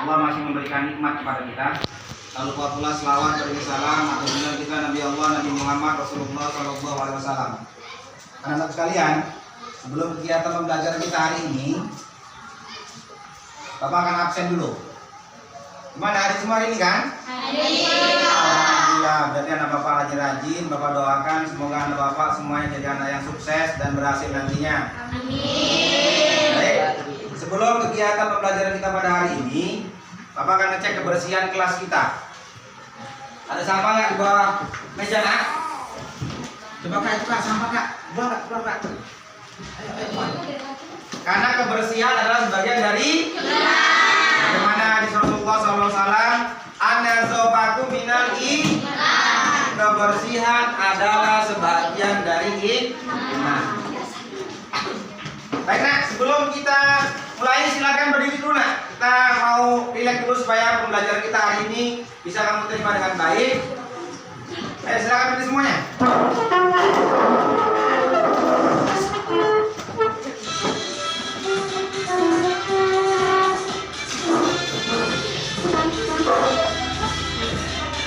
Allah masih memberikan nikmat kepada kita. Tak lupa pula selawat beri salam atas kita Nabi Allah Nabi Muhammad Rasulullah Sallallahu Alaihi Wasallam. Anak-anak sekalian, sebelum kegiatan pembelajaran kita hari ini, Bapak akan absen dulu. Gimana hari semua hari ini kan? Alhamdulillah, berarti anak Bapak rajin-rajin. Bapak doakan semoga anak Bapak semuanya jadi anak yang sukses dan berhasil nantinya. Amin. Baik, sebelum kegiatan pembelajaran kita pada hari ini, Bapak akan ngecek kebersihan kelas kita. Ada sampah nggak di bawah meja, Nak? Coba Kak, itu Kak, sampah Kak. Buang Kak. Ayo. Karena kebersihan adalah sebagian dari bagaimana di Rasulullah SAW, an-nazafatu minal iman. Kebersihan adalah sebagian dari iman. Baik Nak, sebelum kita mulai silakan berdiri dulu Nak. Kita mau rileks dulu supaya pembelajaran kita hari ini bisa kamu terima dengan baik. Ayo silakan berdiri semuanya.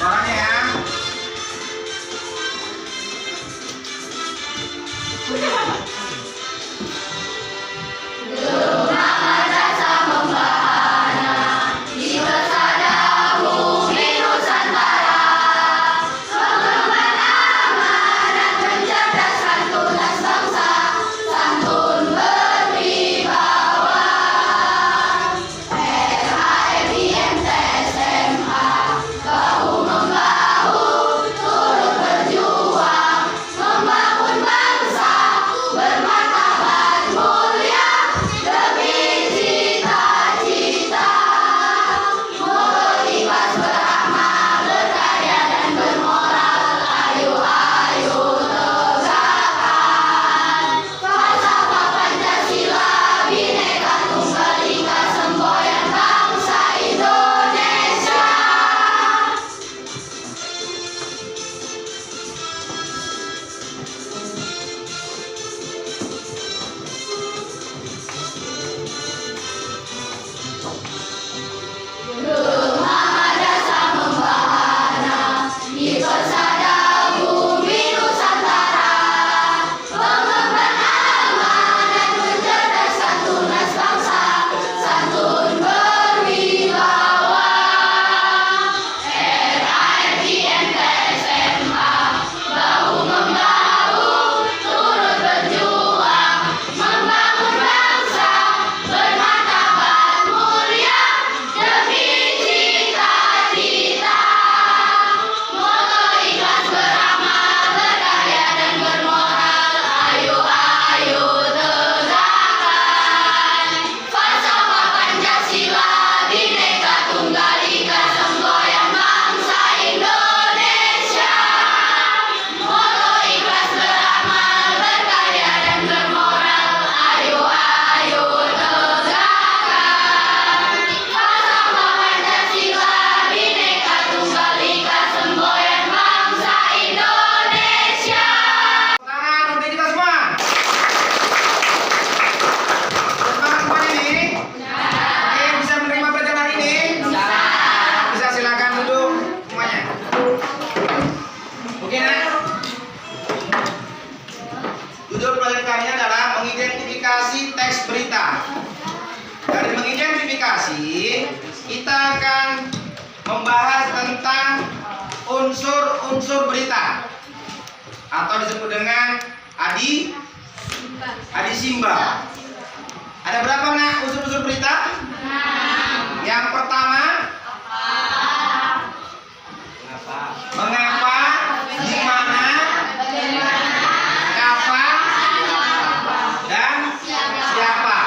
Orangnya ya. Judul pelajaran kali ini adalah mengidentifikasi teks berita. Dari mengidentifikasi, kita akan membahas tentang unsur-unsur berita atau disebut dengan adisimba. Ada berapa Nak unsur-unsur berita? Yang pertama, mengapa, di mana, kapan, dan siapa.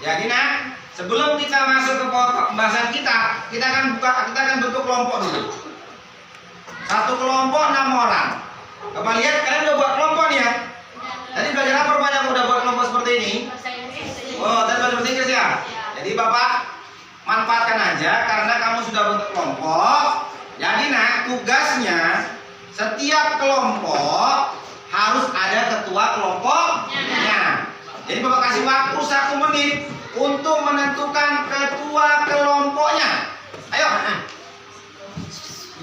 Jadi Nak, sebelum kita masuk ke pembahasan kita akan bentuk kelompok dulu. Satu kelompok 6 orang. Coba lihat, kalian udah buat kelompok nih ya. Tadi belajar apa rupanya aku udah buat kelompok seperti ini? Oh, tadi belajar bahasa Inggris ya. Jadi Bapak manfaatkan aja karena kamu sudah bentuk kelompok. Jadi Nak, tugasnya setiap kelompok harus ada ketua kelompoknya. Jadi Bapak kasih waktu 1 menit untuk menentukan ketua kelompoknya.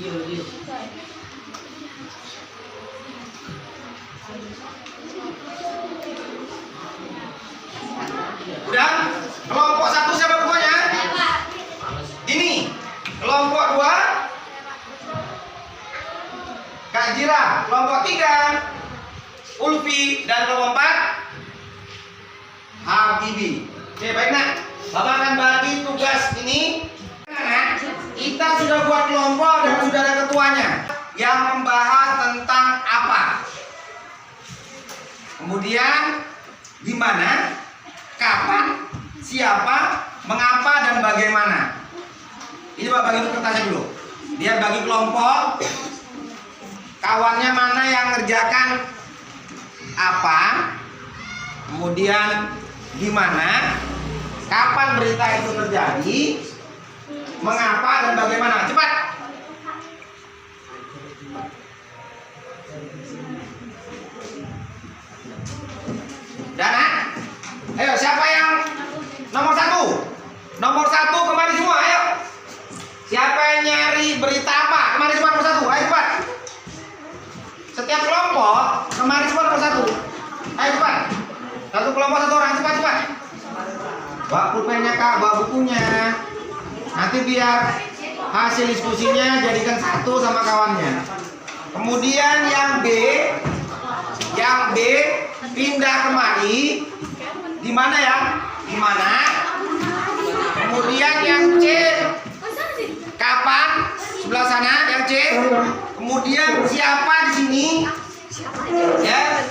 Udah? Kelompok 1 siapa ketuanya? Ini. Kelompok 2 Kak Jira. Kelompok 3 Ulfi. Dan kelompok 4 Habibi. Oke, baik nak. Bapak akan bagi tugas ini. Nah, kita sudah buat kelompok dan sudah ada ketuanya yang membahas tentang apa. Kemudian di mana, kapan, siapa, mengapa, dan bagaimana. Ini Bapak bagi kertasnya dulu. Dia bagi kelompok. Kawannya mana yang ngerjakan apa, kemudian di mana, kapan berita itu terjadi, mengapa, dan bagaimana. Cepat. Dana, ayo siapa yang nomor 1? Nomor 1 kemari semua, ayo. Siapa yang nyari berita apa? Kemari semua nomor 1, ayo cepat. Setiap kelompok kemari semua nomor 1. Ayo cepat. Satu kelompok 1 orang, cepat. Bawa pulpennya Kak, bawa bukunya. Nanti biar hasil diskusinya jadikan satu sama kawannya. Kemudian yang B pindah kemari. Di mana ya? Di mana? Kemudian yang C kapan? Sebelah sana yang C. Kemudian siapa di sini? Ya.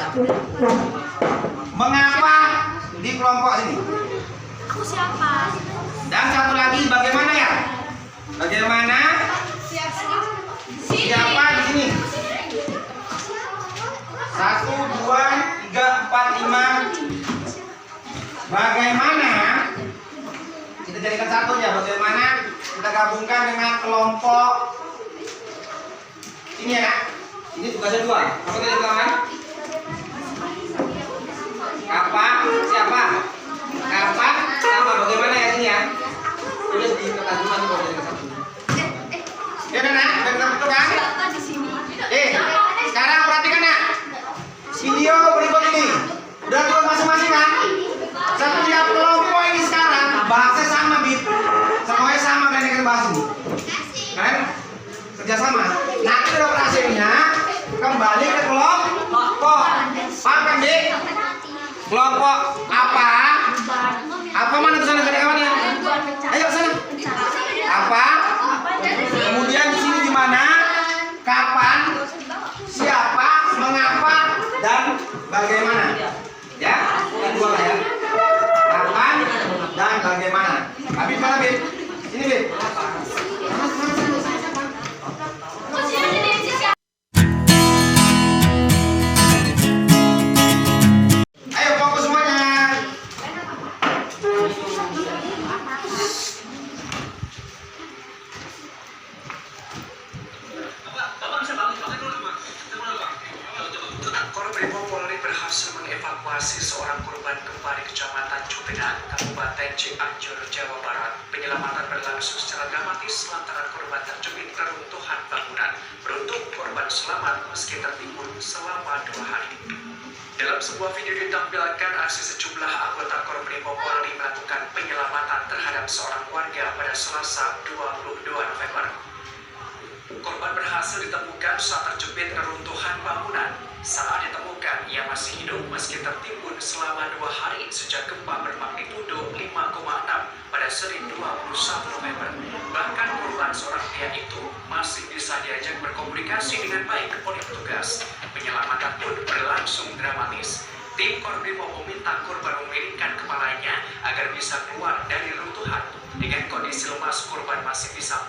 Mengapa di kelompok sini? Aku siapa? Dan satu lagi bagaimana ya? Bagaimana? Siapa di sini? 1, 2, 3, 4, 5. Bagaimana? Kita jadikan satu ya. Bagaimana kita gabungkan dengan kelompok ini ya? Ini tugasnya 2. Apa tadi kawan? Kapan? Siapa? Kapan? Sama bagaimana ya sini ya? Tulis di kertas dulu nanti baru jadikan satu. Ya udah nak, udah kita betul kan? Sekarang perhatikan nak. Video berikut ini udah tulis masing-masing kan? Setiap kelompok ini sekarang bahasnya sama Bib. Semuanya sama kan yang kita bahas ini. Kalian kerjasama. Nanti dapat hasilnya kembali ke kelompok. Paham kan Bib? Kelompok apa? Apa mana tulisannya dari kawannya? Ayo sana. Apa? Kemudian di sini di mana? Kapan? Siapa? Mengapa? Dan bagaimana? Ya, yang 2 lah ya. Kapan dan bagaimana? Habis mana Bib? Ini Bib. Ayo fokus semuanya. Korbrimob Polri berhasil mengevakuasi seorang korban gempa di Kecamatan Cugenang, Kabupaten Cianjur, Jawa Barat. Penyelamatan berlangsung secara dramatis lantaran korban terjepit reruntuhan bangunan. Beruntung korban selamat meski tertimbun selama 2 hari. Dalam sebuah video ditampilkan aksi sejumlah anggota Korbrimob Polri melakukan penyelamatan terhadap seorang warga pada Selasa 22 November. Korban berhasil ditemukan saat terjepit reruntuhan bangunan. Saat ditemukan, ia masih hidup meski tertimbun selama 2 hari sejak gempa bermagnitudo 5,6 pada Senin 21 November. Bahkan korban seorang pria itu masih bisa diajak berkomunikasi dengan baik oleh petugas. Penyelamatan pun berlangsung dramatis. Tim Korbrimob meminta korban memiringkan kepalanya agar bisa keluar dari reruntuhan. Dengan kondisi lemas, korban masih bisa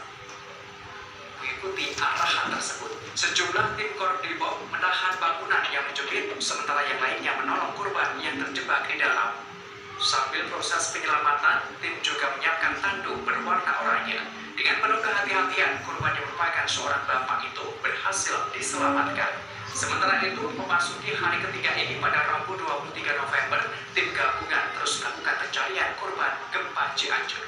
mengikuti arahan tersebut. Sejumlah tim Korbrimob menahan bangunan yang menjepit, sementara yang lainnya menolong korban yang terjebak di dalam. Sambil proses penyelamatan, tim juga menyiapkan tandu berwarna oranye. Dengan penuh kehati-hatian, korban yang merupakan seorang bapak itu berhasil diselamatkan. Sementara itu, memasuki hari ketiga ini pada Rabu 23 November, tim gabungan terus melakukan pencarian korban gempa Cianjur.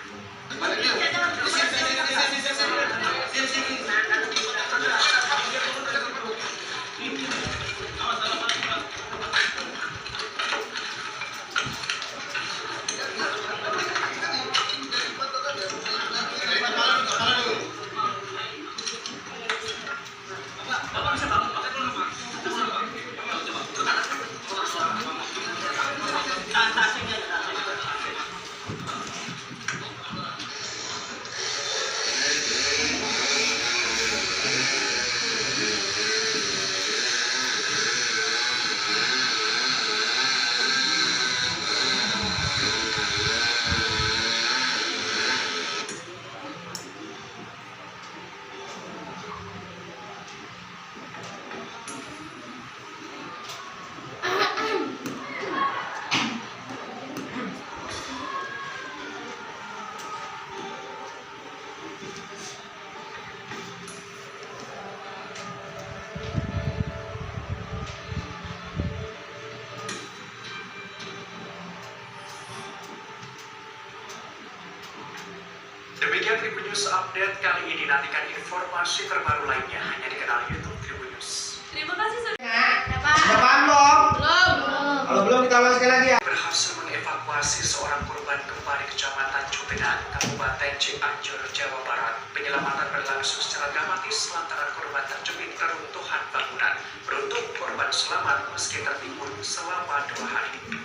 Update kali ini nantikan informasi terbaru lainnya hanya di kanal YouTube Tribun News. Terima kasih sudah. Udah paham belum? Belum. Kalau belum kita ulang sekali lagi ya. Berhasil mengevakuasi seorang korban gempa di Kecamatan Cugenang, Kabupaten Cianjur, Jawa Barat. Penyelamatan berlangsung secara dramatis lantaran korban terjepit reruntuhan bangunan. Beruntung korban selamat meski tertimbun selama 2 hari.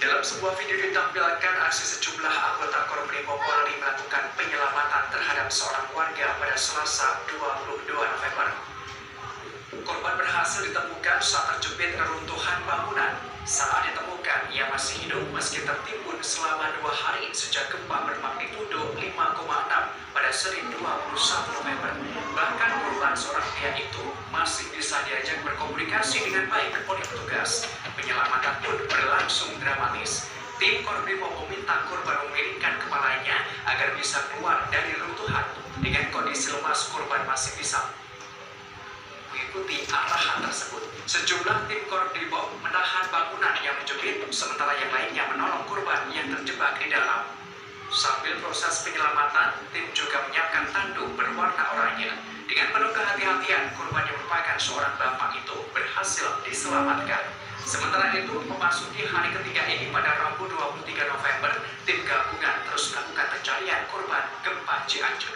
Dalam sebuah video ditampilkan aksi sejumlah anggota Korbrimob Polri melakukan penyelamatan terhadap seorang warga pada Selasa 22 November. Korban berhasil ditemukan saat terjepit reruntuhan bangunan. Saat ditemukan, ia masih hidup meski tertimbun selama 2 hari sejak gempa bermagnitudo 5,6 pada Senin 21 November. Bahkan korban seorang pria itu masih bisa diajak berkomunikasi dengan baik oleh petugas. Penyelamatan pun berlangsung dramatis. Tim Korbrimob meminta korban memiringkan kepalanya agar bisa keluar dari reruntuhan. Dengan kondisi lemas, korban masih bisa mengikuti arahan tersebut. Sejumlah tim Korbrimob menahan bangunan yang menjepit, sementara yang lainnya menolong korban yang terjebak di dalam. Sambil proses penyelamatan, tim juga menyiapkan tanduk berwarna oranye. Dengan penuh kehati-hatian, korban yang merupakan seorang bapak itu berhasil diselamatkan. Sementara itu, memasuki hari ketiga ini pada Rabu 23 November, tim gabungan terus melakukan pencarian korban gempa Cianjur.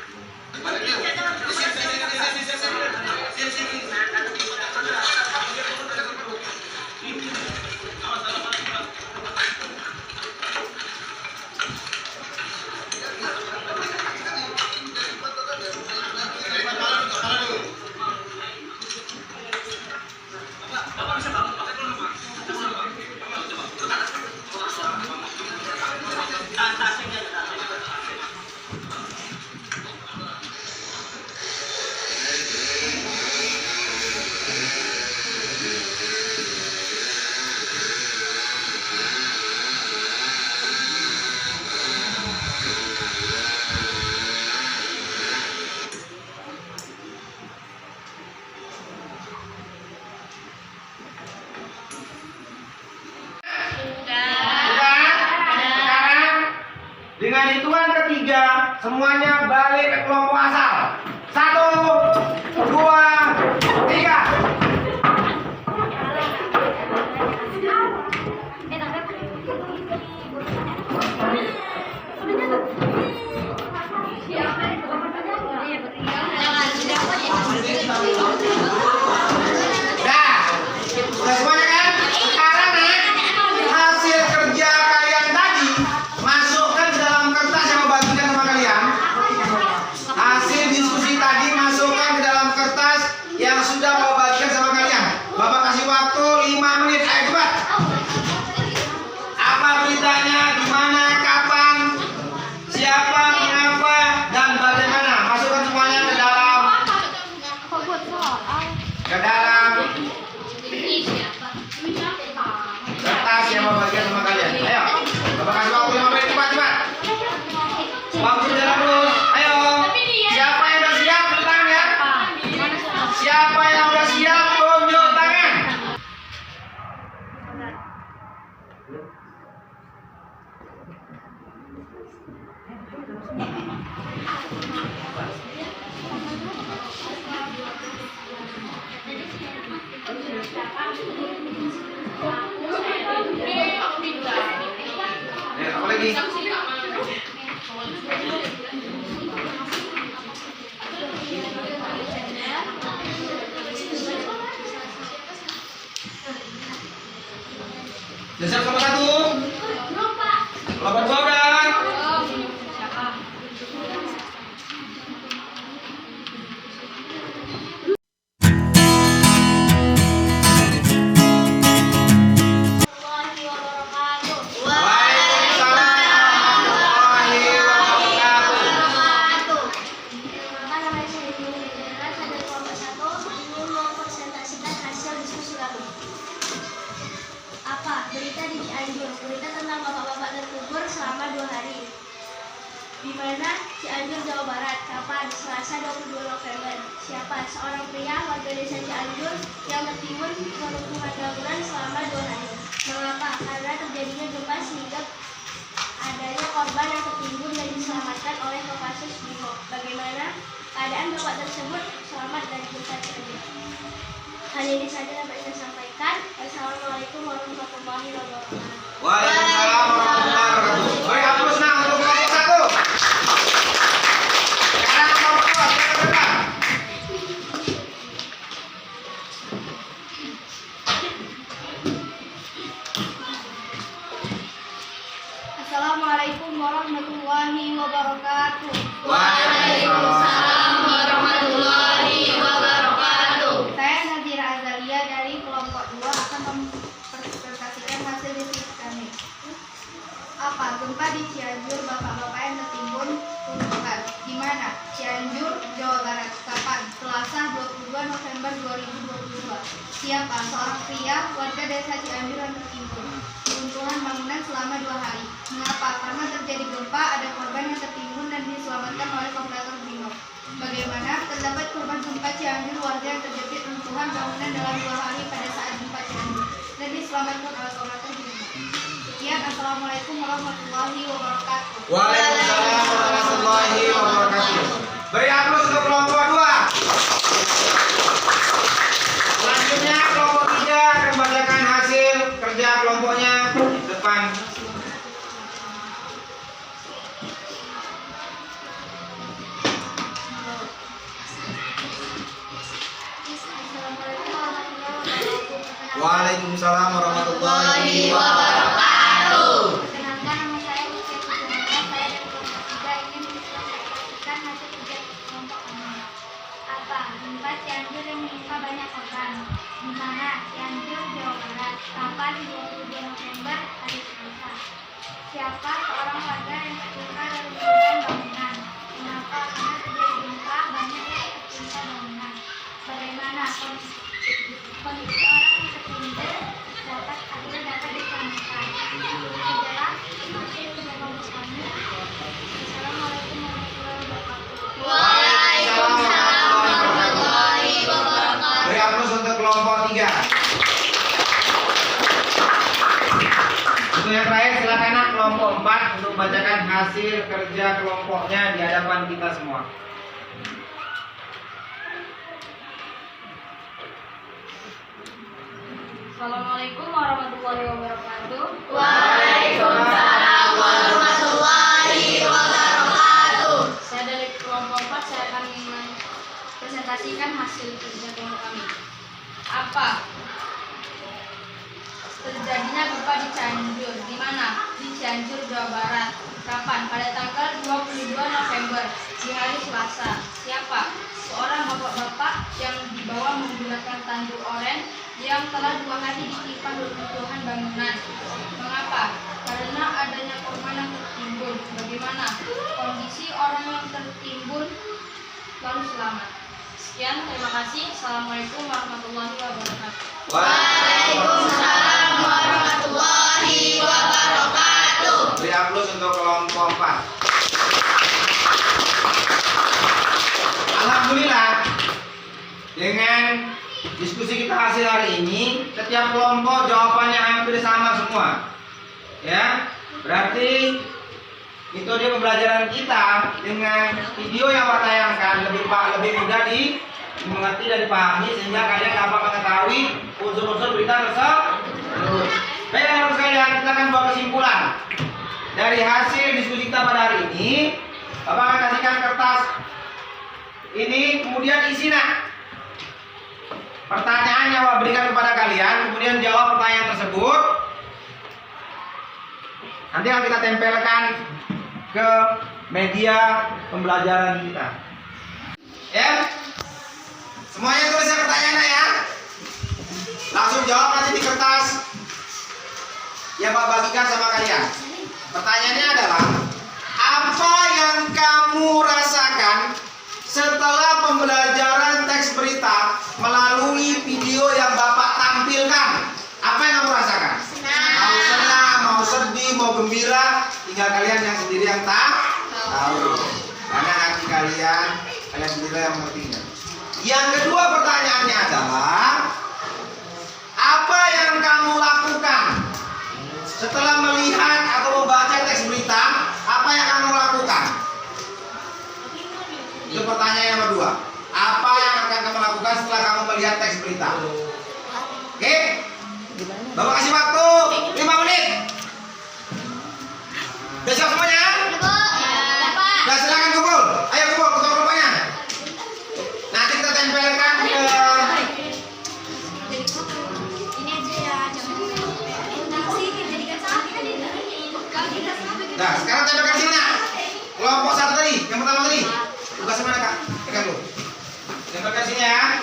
Dengan hitungan ketiga, semuanya balik ke kelompok asal. 1, 2, 3. Dah, udah semuanya kan? Sekarang hasil kerja kalian tadi masukkan ke dalam kertas yang mau bagikan sama kalian. Hasil diskusi tadi masukkan ke dalam kertas yang sudah mau bagikan sama kalian. Bapak kasih waktu 5 menit. Ayo cepat. Apa beritanya? Di mana? Kapan? Siapa? Mengapa? Dan bagaimana? Masukkan semuanya ke dalam kertas yang mau bagikan sama kalian. Ayo. Bapak kasih waktu 5 menit. Cepat, cepat. Waktu jalan terus. Ayo. Siapa yang udah siap? Tunjuk tangan ya. Siapa yang udah siap? Tunjuk tangan. Ya, apa lagi? Udah siap kelompok 1? Kelompok 2 udah? Waalaikumsalam warahmatullahi wabarakatuh. Apa? Berita di Cianjur. Berita tentang bapak-bapak terkubur selama 2 hari. Di mana? Cianjur, Jawa Barat. Kapan? Selasa 22 November. Siapa? Seorang pria warga desa Cianjur yang tertimbun reruntuhan bangunan selama 2 hari. Mengapa? Karena terjadinya gempa sehingga adanya korban yang tertimbun dan diselamatkan oleh Kopassus Brimob. Bagaimana keadaan bapak tersebut selamat dari gempa Cianjur? Hal ini saja dapat saya sampaikan. Wassalamualaikum warahmatullahi wabarakatuh. Waalaikumsalam warahmatullahi wabarakatuh. Beri aplaus untuk kelompok 1. Sekarang kelompok 2, silakan. Assalamualaikum warahmatullahi wabarakatuh. Waalaikumsalam warahmatullahi wabarakatuh. Saya Nazira Azalia dari kelompok 2 akan mempresentasikan hasil diskusi kami. Apa gempa di Cianjur bapak-bapak yang tertimbun runtuhan? Di mana? Cianjur, Jawa Barat. Kapan? Selasa 22 November 2022. Siapa? Seorang pria warga desa Cianjur yang tertimbun runtuhan bangunan selama 2 hari. Mengapa? Karena terjadi gempa, ada korban yang tertimbun dan diselamatkan oleh operator Brimob. Bagaimana? Terdapat korban gempa Cianjur warga yang terjepit runtuhan bangunan dalam 2 hari pada saat gempa Cianjur dan diselamatkan oleh operator Brimob. Sekian, assalamualaikum warahmatullahi wabarakatuh. Waalaikumsalam warahmatullahi wabarakatuh. Beri aplaus untuk kelompok 2. Selanjutnya kelompok 3 akan membacakan hasil kerja kelompoknya di depan. Waalaikumsalam warahmatullahi wabarakatuh. Perkenalkan, nama saya Lucia Putra. Saya dari kelompok 3 ingin mempresentasikan hasil kerja kelompok kami. Apa? Gempa Cianjur yang menimpa banyak korban. Di mana? Cianjur, Jawa Barat. Kapan? 22 November, hari Selasa. Siapa? Seorang warga yang tertimpa reruntuhan bangunan. Mengapa? Karena terjadi gempa, banyak yang tertimpa bangunan. Bagaimana kondisi orang yang tertimbun dapat diselamatkan? Adalah hasil kerja kelompok kami. Assalamualaikum warahmatullahi wabarakatuh. Waalaikumsalam warahmatullahi wabarakatuh. Beri aplaus untuk kelompok 3. Untuk yang terakhir silakan nak kelompok 4 untuk membacakan hasil kerja kelompoknya di hadapan kita semua. Assalamualaikum warahmatullahi wabarakatuh. Waalaikumsalam warahmatullahi wabarakatuh. Saya dari kelompok 4, saya akan mempresentasikan hasil kerja kelompok kami. Apa? Terjadinya gempa di Cianjur. Di mana? Di Cianjur, Jawa Barat. Kapan? Pada tanggal 22 November, di hari Selasa. Siapa? Seorang bapak-bapak yang dibawa menggunakan tandu oren yang telah 2 hari ditimpa runtuhan bangunan. Mengapa? Karena adanya korban yang tertimbun. Bagaimana kondisi orang yang tertimbun lalu selamat? Sekian, terima kasih. Assalamualaikum warahmatullahi wabarakatuh. Waalaikumsalam warahmatullahi wabarakatuh. Beri aplaus untuk kelompok 4. Alhamdulillah, dengan diskusi kita hasil hari ini, setiap kelompok jawabannya hampir sama semua. Ya, berarti metode pembelajaran kita dengan video yang Pak tayangkan lebih mudah dimengerti dan dipahami sehingga kalian dapat mengetahui unsur-unsur berita tersebut. Baik, teman-teman sekalian, kita akan buat kesimpulan dari hasil diskusi kita pada hari ini. Bapak akan kasihkan kertas ini, kemudian isi nak pertanyaan yang Bapak berikan kepada kalian, kemudian jawab pertanyaan tersebut. Nanti akan kita tempelkan ke media pembelajaran kita. Ya, semuanya tulis pertanyaannya ya. Langsung jawab nanti di kertas yang Bapak bagikan sama kalian. Pertanyaannya adalah, apa yang kamu rasakan setelah pembelajaran teks berita melalui video yang Bapak tampilkan? Apa yang kamu rasakan? Mau senang, mau sedih, mau gembira, tinggal kalian yang sendiri yang tahu. Karena hati kalian sendiri yang mengertinya. Yang kedua pertanyaannya adalah, apa yang kamu lakukan setelah melihat atau membaca teks berita Apa yang kamu lakukan? Itu pertanyaan yang kedua. Apa yang akan kamu lakukan setelah kamu melihat teks berita? Oke? Bapak kasih waktu 5 menit. Udah siap semuanya? Udah, silakan kumpul. Ayo kumpul, kumpul kelompoknya. Nanti kita tempelkan ke... Ini aja ya, jangan sini jadikan sapi kan tidak. Nah, sekarang tempelkan hasilnya. Kelompok satu tadi, yang pertama tadi. Tugas mana kak? Pegang dulu. Tempelkan sini ya.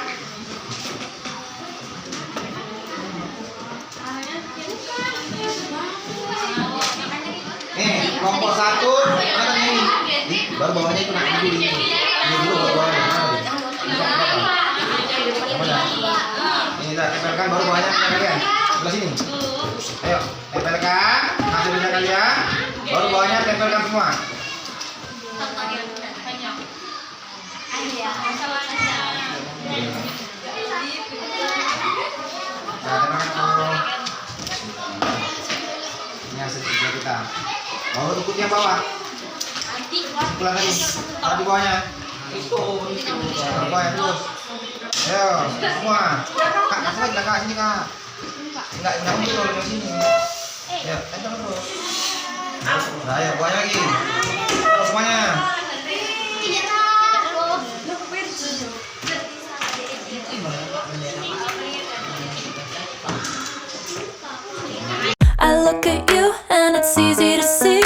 Nih, kelompok satu. Mana ini? Baru bawahnya itu nak dulu. Ini dulu baru bawahnya. Ini dah tempelkan baru bawahnya tempelkan. Sebelah sini. Ayo, tempelkan hasilnya kalian. Baru bawahnya tempelkan semua. Nah, tempelkan. Ini hasil kerja kita. Mau ikut yang bawah. Pulang lagi. Taruh di bawahnya. Taruh di bawahnya terus. Ayo, semua. Kak, kasih lagi kak sini kak. Enggak muncul di sini. Ya, tempel terus. Nah, ayo bawahnya lagi. Terus semuanya. I look at you and it's easy to see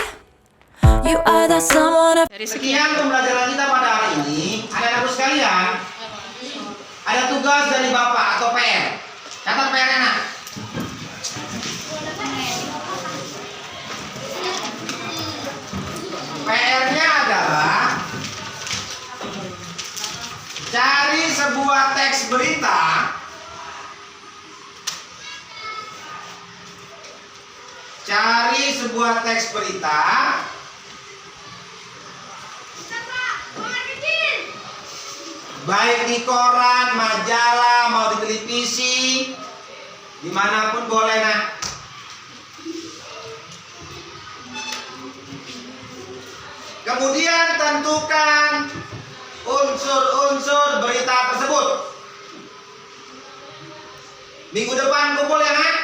you are that someone I... Sekian pembelajaran kita pada hari ini. Anak-anakku sekalian, ada tugas dari Bapak atau PR. Catat PR-nya nak. PR-nya adalah cari sebuah teks berita baik di koran, majalah, mau di televisi, dimanapun boleh nak. Kemudian tentukan unsur-unsur berita tersebut. Minggu depan kumpul ya nak.